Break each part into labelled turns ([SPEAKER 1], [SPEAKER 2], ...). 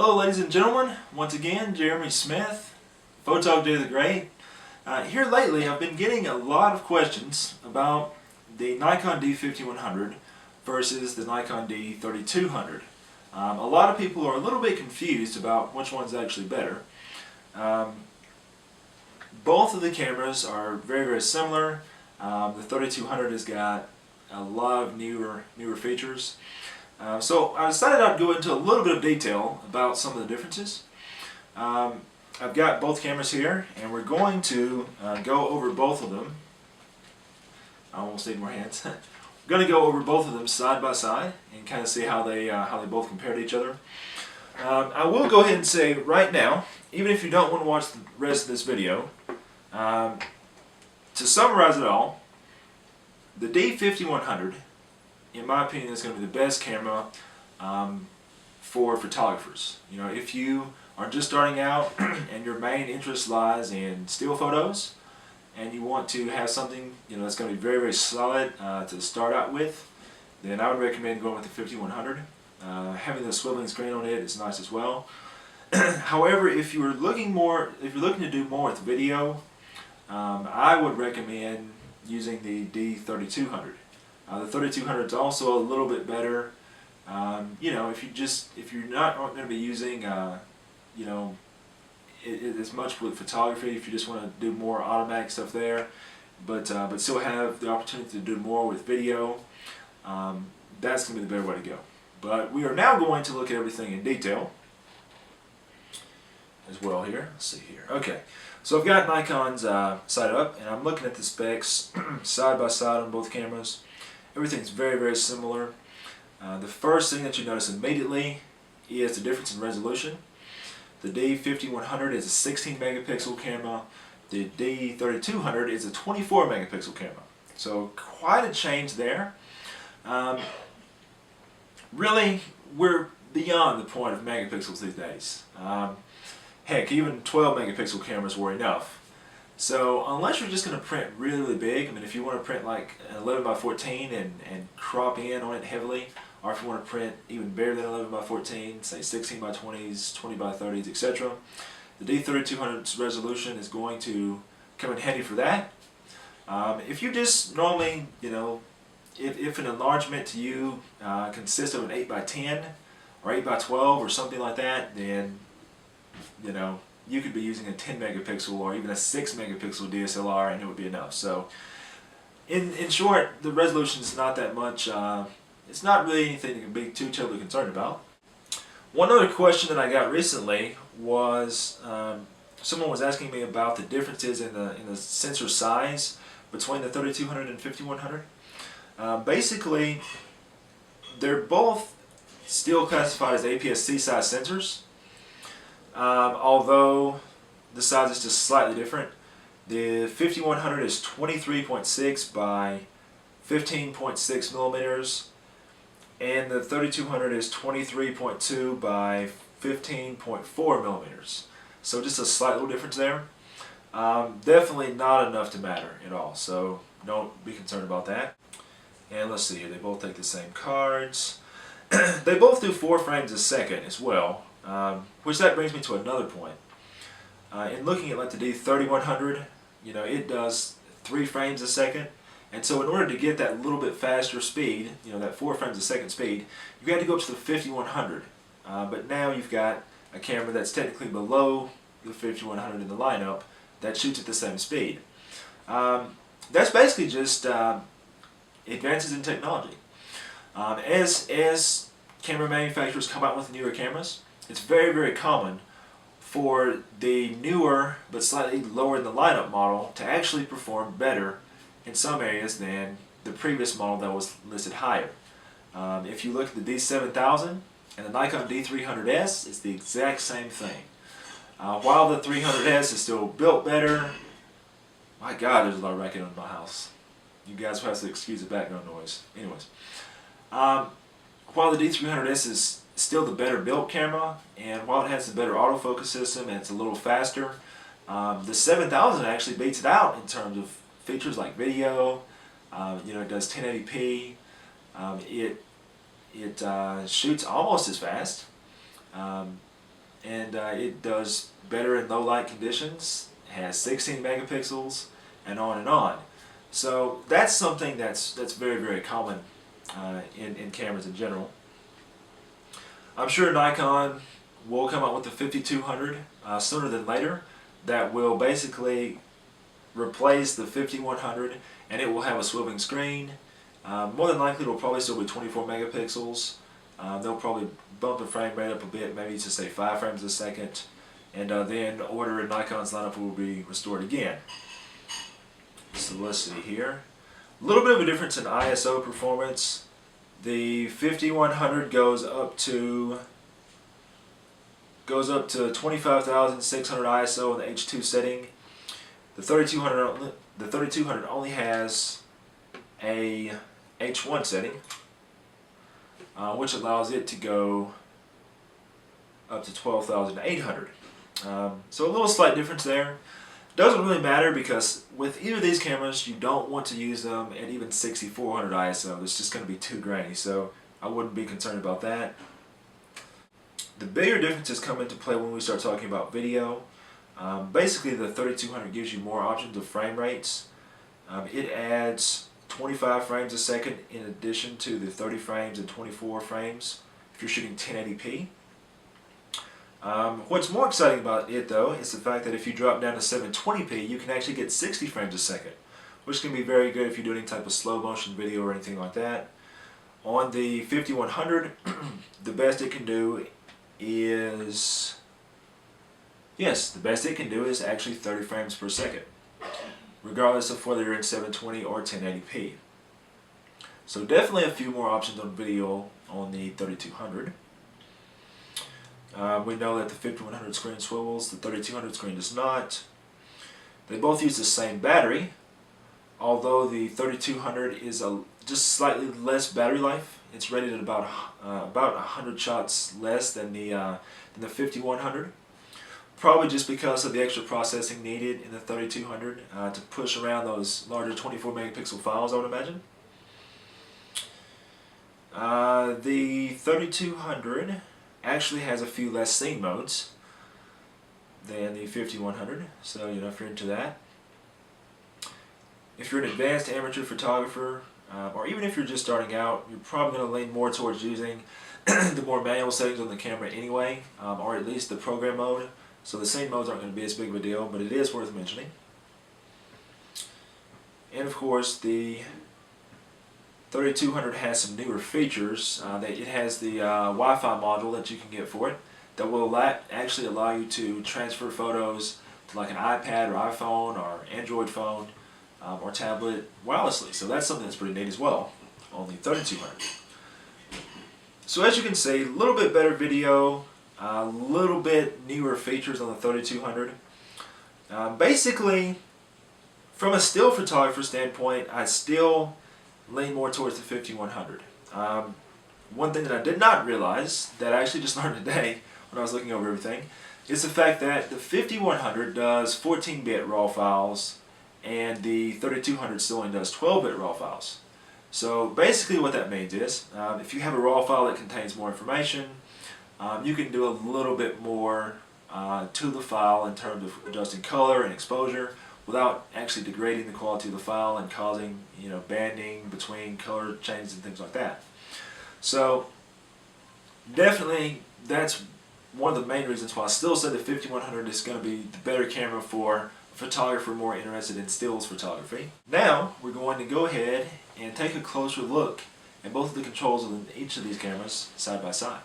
[SPEAKER 1] Hello ladies and gentlemen, once again Jeremy Smith, Photog Day the Great. Here lately I've been getting a lot of questions about the Nikon D5100 versus the Nikon D3200. A lot of people are a little bit confused about which one's actually better. Both of the cameras are very similar. The 3200 has got a lot of newer features. So I decided I'd go into a little bit of detail about some of the differences. I've got both cameras here, and we're going to go over both of them. I almost need more hands. We're going to go over both of them side by side and kind of see how they both compare to each other. I will go ahead and say right now, even if you don't want to watch the rest of this video, to summarize it all, the D5100, in my opinion, is going to be the best camera for photographers. You know, if you are just starting out and your main interest lies in still photos, and you want to have something that's going to be very solid to start out with, then I would recommend going with the 5100. Having the swiveling screen on it is nice as well. However, if you're looking to do more with video, I would recommend using the D3200. The 3200 is also a little bit better. If you're not going to be using as much with photography, if you just want to do more automatic stuff there, but still have the opportunity to do more with video, that's going to be the better way to go. But we are now going to look at everything in detail as well here. Let's see here. Okay, so I've got Nikon's side up, and I'm looking at the specs side by side on both cameras. Everything's very similar. The first thing that you notice immediately is the difference in resolution. The D5100 is a 16 megapixel camera. The D3200 is a 24 megapixel camera. So quite a change there. Really, we're beyond the point of megapixels these days. Heck, even 12 megapixel cameras were enough. So unless you're just going to print really big, I mean, if you want to print like an 11 by 14 and crop in on it heavily, or if you want to print even bigger than 11 by 14, say 16 by 20s, 20 by 30s, etc., the D3200's resolution is going to come in handy for that. If you just normally, if an enlargement to you consists of an 8 by 10 or 8 by 12 or something like that, then you could be using a 10 megapixel or even a 6 megapixel DSLR and it would be enough. So in short, the resolution is not that much. It's not really anything to be too terribly concerned about. One other question that I got recently was someone was asking me about the differences in the sensor size between the 3200 and 5100. Basically, they're both still classified as APS-C size sensors. Although the size is just slightly different. The 5100 is 23.6 by 15.6 millimeters, and the 3200 is 23.2 by 15.4 millimeters. So just a slight little difference there. Definitely not enough to matter at all, so don't be concerned about that. And let's see here, they both take the same cards. They both do 4 frames a second as well. Which that brings me to another point. In looking at like the D3100, it does 3 frames a second, and so in order to get that little bit faster speed, that 4 frames a second speed, you got to go up to the 5100. But now you've got a camera that's technically below the 5100 in the lineup that shoots at the same speed. That's basically just advances in technology. As camera manufacturers come out with newer cameras, it's very common for the newer but slightly lower in the lineup model to actually perform better in some areas than the previous model that was listed higher. If you look at the D7000 and the Nikon D300S, it's the exact same thing. While the 300S is still built better, my God, there's a lot of racket in my house. You guys will have to excuse the background noise. Anyways, while the D300S is still the better built camera, and while it has the better autofocus system and it's a little faster, the 7000 actually beats it out in terms of features like video. It does 1080p. It shoots almost as fast. and it does better in low light conditions, has 16 megapixels, and on and on. So that's something that's very, very common in cameras in general. I'm sure Nikon will come out with the 5200 sooner than later, that will basically replace the 5100, and it will have a swiveling screen. More than likely it will probably still be 24 megapixels. They'll probably bump the frame rate up a bit, maybe to say 5 frames a second, and then order in Nikon's lineup will be restored again. So let's see here. A little bit of a difference in ISO performance. The 5100 goes up to 25,600 ISO in the H2 setting. The 3200 only has a H1 setting, which allows it to go up to 12,800. So a little slight difference there. Doesn't really matter because with either of these cameras you don't want to use them at even 6400 ISO. It's just going to be too grainy, so I wouldn't be concerned about that. The bigger differences come into play when we start talking about video. Basically the 3200 gives you more options of frame rates. It adds 25 frames a second in addition to the 30 frames and 24 frames if you're shooting 1080p. What's more exciting about it though is the fact that if you drop down to 720p you can actually get 60 frames a second, which can be very good if you do any type of slow motion video or anything like that. On the 5100 the best it can do is, yes, the best it can do is actually 30 frames per second, regardless of whether you're in 720 or 1080p. So definitely a few more options on video on the 3200. We know that the 5100 screen swivels, the 3200 screen does not. They both use the same battery, although the 3200 is just slightly less battery life. It's rated at about 100 shots less than the 5100. Probably just because of the extra processing needed in the 3200 to push around those larger 24 megapixel files, I would imagine. The 3200 actually has a few less scene modes than the 5100, so you know, if you're into that. If you're an advanced amateur photographer, or even if you're just starting out, you're probably going to lean more towards using the more manual settings on the camera anyway, or at least the program mode. So the scene modes aren't going to be as big of a deal, but it is worth mentioning. And of course, the 3200 has some newer features. It has the Wi-Fi module that you can get for it that will actually allow you to transfer photos to like an iPad or iPhone or Android phone or tablet wirelessly. So that's something that's pretty neat as well on the 3200. So as you can see, a little bit better video, a little bit newer features on the 3200. Basically, from a still photographer standpoint, I still lean more towards the 5100. One thing that I did not realize, that I actually just learned today when I was looking over everything, is the fact that the 5100 does 14-bit RAW files and the 3200 still only does 12-bit RAW files. So basically what that means is, if you have a RAW file that contains more information, you can do a little bit more to the file in terms of adjusting color and exposure without actually degrading the quality of the file and causing, you know, banding between color changes and things like that. So definitely that's one of the main reasons why I still say the 5100 is going to be the better camera for a photographer more interested in stills photography. Now we're going to go ahead and take a closer look at both of the controls of each of these cameras side by side.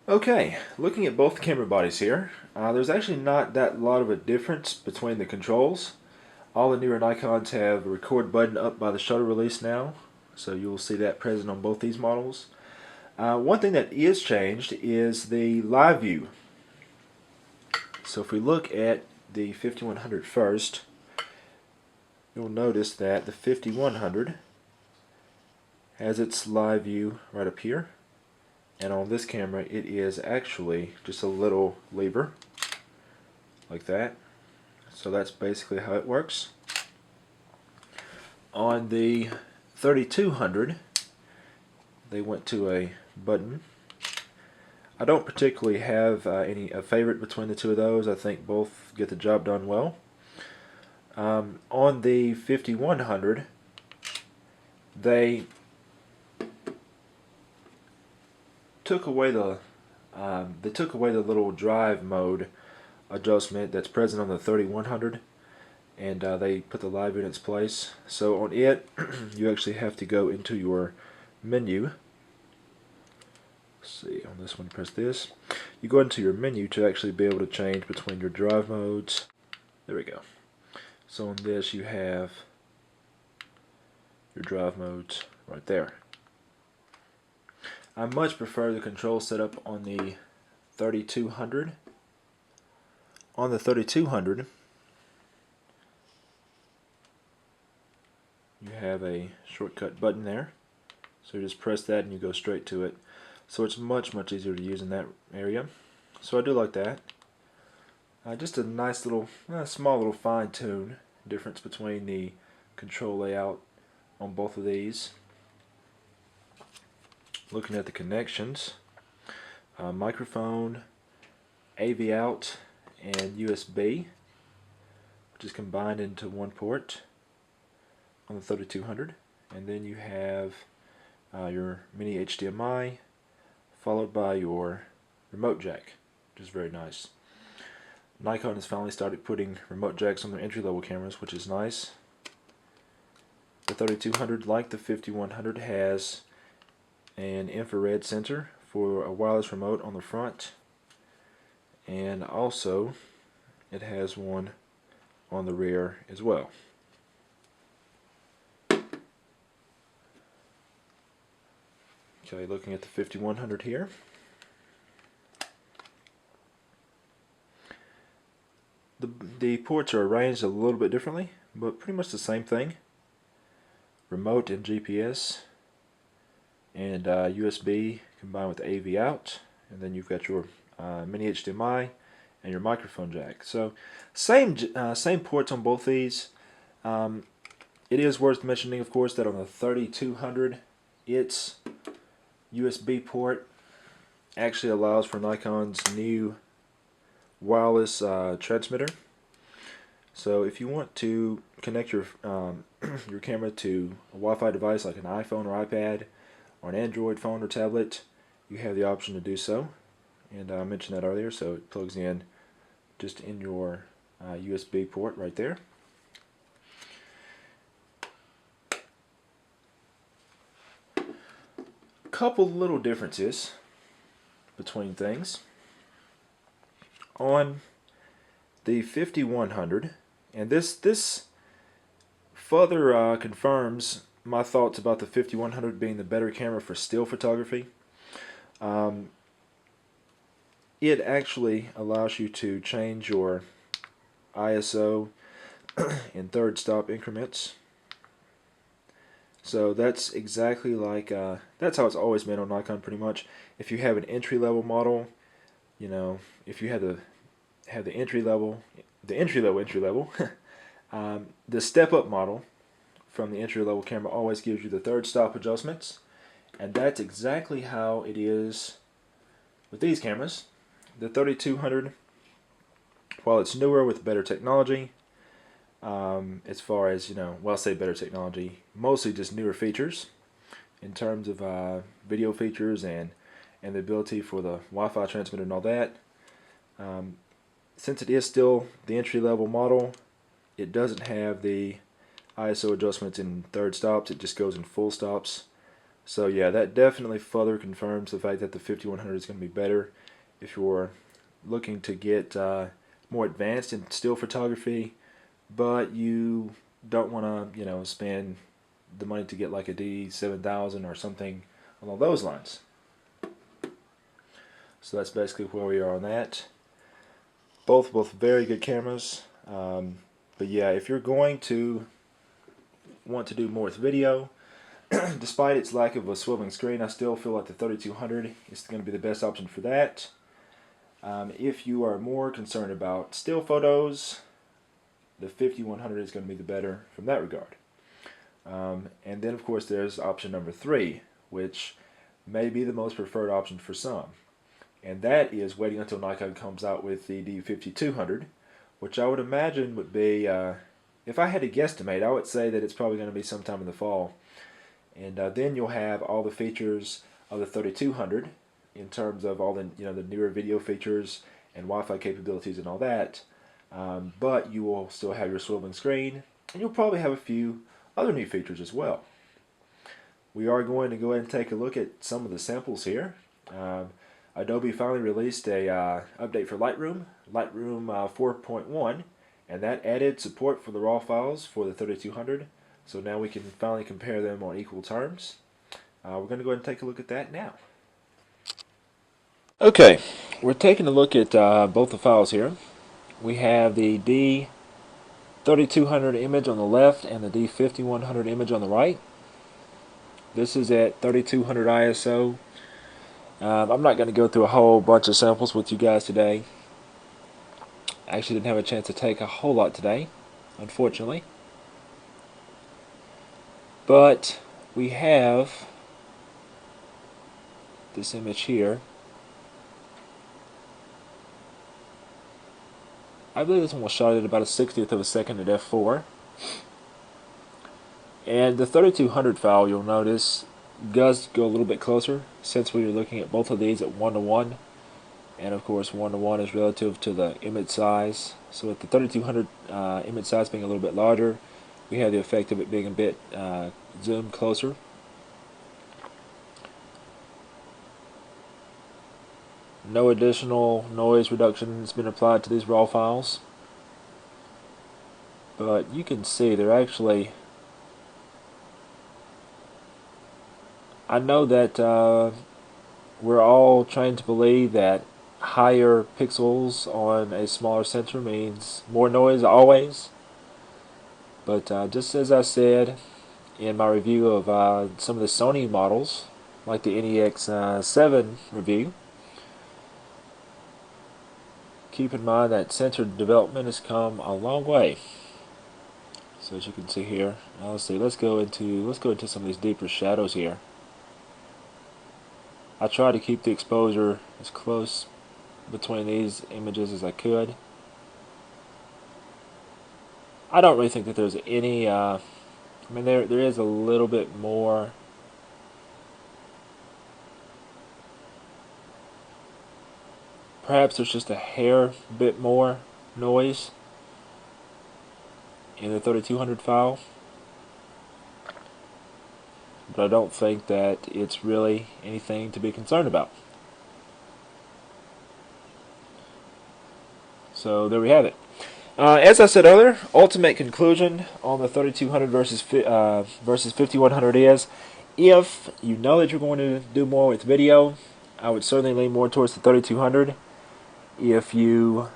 [SPEAKER 1] Okay, looking at both camera bodies here, there's actually not that lot of a difference between the controls. All the newer Nikons have a record button up by the shutter release now, so you'll see that present on both these models. One thing that is changed is the live view. So if we look at the 5100 first, you'll notice that the 5100 has its live view right up here, and on this camera it is actually just a little lever like that. So that's basically how it works. On the 3200 they went to a button. I don't particularly have a favorite between the two of those. I think both get the job done well. On the 5100, they took away the little drive mode adjustment that's present on the 3100, and they put the live in its place. So on it, you actually have to go into your menu. Let's see, on this one, press this. You go into your menu to actually be able to change between your drive modes. There we go. So on this, you have your drive modes right there. I much prefer the control setup on the 3200. On the 3200, you have a shortcut button there. So you just press that and you go straight to it. So it's much easier to use in that area. So I do like that. Just a nice little, small little fine-tune difference between the control layout on both of these. Looking at the connections, microphone, AV out, and USB, which is combined into one port on the 3200. And then you have your mini HDMI, followed by your remote jack, which is very nice. Nikon has finally started putting remote jacks on their entry-level cameras, which is nice. The 3200, like the 5100, has an infrared sensor for a wireless remote on the front, and also it has one on the rear as well. Okay, looking at the 5100 here. The ports are arranged a little bit differently, but pretty much the same thing. Remote and GPS, and USB combined with AV out, and then you've got your mini HDMI and your microphone jack. So same ports on both these. It is worth mentioning, of course, that on the 3200, its USB port actually allows for Nikon's new wireless transmitter. So if you want to connect your your camera to a Wi-Fi device like an iPhone or iPad or an Android phone or tablet, you have the option to do so. And I mentioned that earlier, so it plugs in just in your USB port right there. Couple little differences between things. On the 5100, and this further confirms my thoughts about the 5100 being the better camera for still photography. It actually allows you to change your ISO in third stop increments. So that's exactly like that's how it's always been on Nikon pretty much. If you have an entry level model, you know, if you have the entry level, the step up model from the entry level camera always gives you the third stop adjustments, and that's exactly how it is with these cameras. The 3200, while it's newer with better technology, as far as, well, I say better technology, mostly just newer features in terms of video features and the ability for the Wi-Fi transmitter and all that. Since it is still the entry-level model, it doesn't have the ISO adjustments in third stops. It just goes in full stops. So yeah, that definitely further confirms the fact that the 5100 is going to be better if you're looking to get more advanced in still photography, but you don't want to, spend the money to get like a D7000 or something along those lines. So that's basically where we are on that. Both very good cameras. But yeah, if you're going to want to do more with video, despite its lack of a swiveling screen, I still feel like the 3200 is going to be the best option for that. If you are more concerned about still photos, the 5100 is going to be the better from that regard. And then of course there's option number 3, which may be the most preferred option for some. and that is waiting until Nikon comes out with the D5200, which I would imagine would be, if I had to guesstimate, I would say that it's probably going to be sometime in the fall. And then you'll have all the features of the 3200 in terms of all the the newer video features and Wi-Fi capabilities and all that. But you will still have your swiveling screen, and you'll probably have a few other new features as well. We are going to go ahead and take a look at some of the samples here. Adobe finally released a update for Lightroom 4.1, and that added support for the RAW files for the 3200. So now we can finally compare them on equal terms. We're going to go ahead and take a look at that now. Okay, we're taking a look at both the files here. We have the D3200 image on the left and the D5100 image on the right. This is at 3200 ISO. I'm not going to go through a whole bunch of samples with you guys today. I actually didn't have a chance to take a whole lot today, unfortunately. But we have this image here. I believe this one was shot at about a 60th of a second at f4. And the 3200 file, you'll notice, does go a little bit closer, since we were looking at both of these at 1:1. And of course 1:1 is relative to the image size. So with the 3200 image size being a little bit larger, we have the effect of it being a bit zoomed closer. No additional noise reduction has been applied to these RAW files, but you can see they're actually, I know that we're all trained to believe that higher pixels on a smaller sensor means more noise always, but just as I said in my review of some of the Sony models, like the NEX7 review, keep in mind that sensor development has come a long way. So as you can see here, now let's go into some of these deeper shadows here. I tried to keep the exposure as close between these images as I could. I don't really think that there's any I mean, there is a little bit more perhaps there's just a hair bit more noise in the 3200 file, but I don't think that it's really anything to be concerned about. So there we have it. As I said earlier, ultimate conclusion on the 3200 versus 5100 is, if you know that you're going to do more with video, I would certainly lean more towards the 3200. If you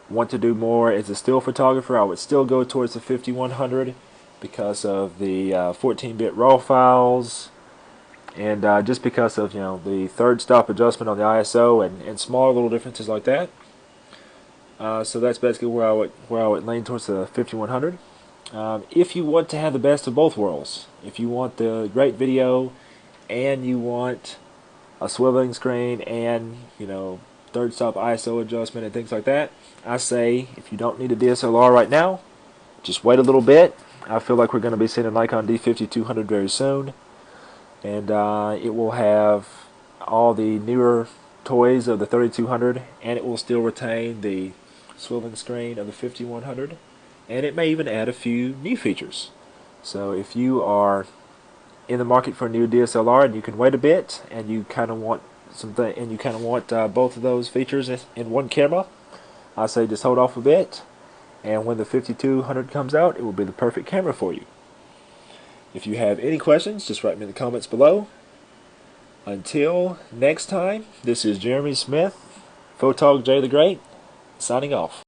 [SPEAKER 1] want to do more as a still photographer, I would still go towards the 5100 because of the 14-bit RAW files, and just because of the third stop adjustment on the ISO and smaller little differences like that. So that's basically where I would lean towards the 5100. If you want to have the best of both worlds, if you want the great video and you want a swiveling screen and third stop ISO adjustment and things like that, I say if you don't need a DSLR right now, just wait a little bit. I feel like we're going to be seeing a Nikon D5200 very soon, and it will have all the newer toys of the 3200, and it will still retain the swiveling screen of the 5100, and it may even add a few new features. So if you are in the market for a new DSLR and you can wait a bit and you kind of want both of those features in one camera, I say just hold off a bit, and when the 5200 comes out, it will be the perfect camera for you. If you have any questions, just write me in the comments below. Until next time, this is Jeremy Smith, Photog J the Great, signing off.